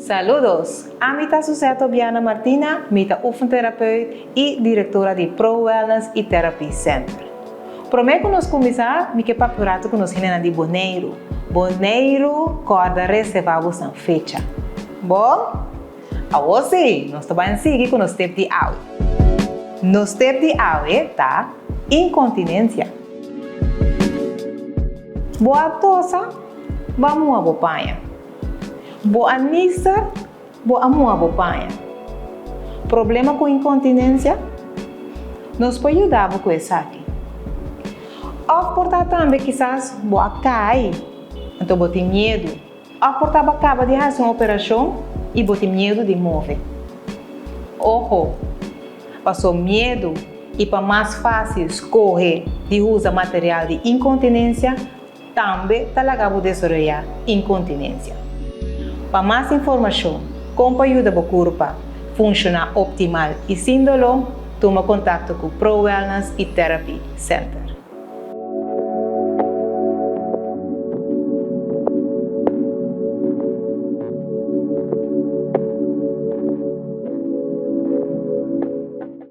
Saludos, amita Suseto Biana Martina, mita oefenterapeut e diretora de Pro Wellness e Therapy Center. Prometo nos começar, me que papurato com nos hinena de Boneiro. Boneiro, corda reservado sem fecha. Bom? Hoje, nós estamos seguir com o step de água. No step de água, tá? Incontinência. Boa tosa, vamos a bopanha. Boa nissa, boa bopanha. Problema com incontinência? Nos pode ajudar com isso aqui. Ou portar também, quizás, boa cai. Então, bote medo. Ou portar acaba de fazer uma operação e bote medo de mover. Ojo, passou medo e para mais fácil escorrer de usar material de incontinência, também está ligado a desarrollar incontinência. Para mais informação, como ajuda o corpo a funcionar optimal e sem dolor, toma contato com o Pro Wellness e Therapy Center.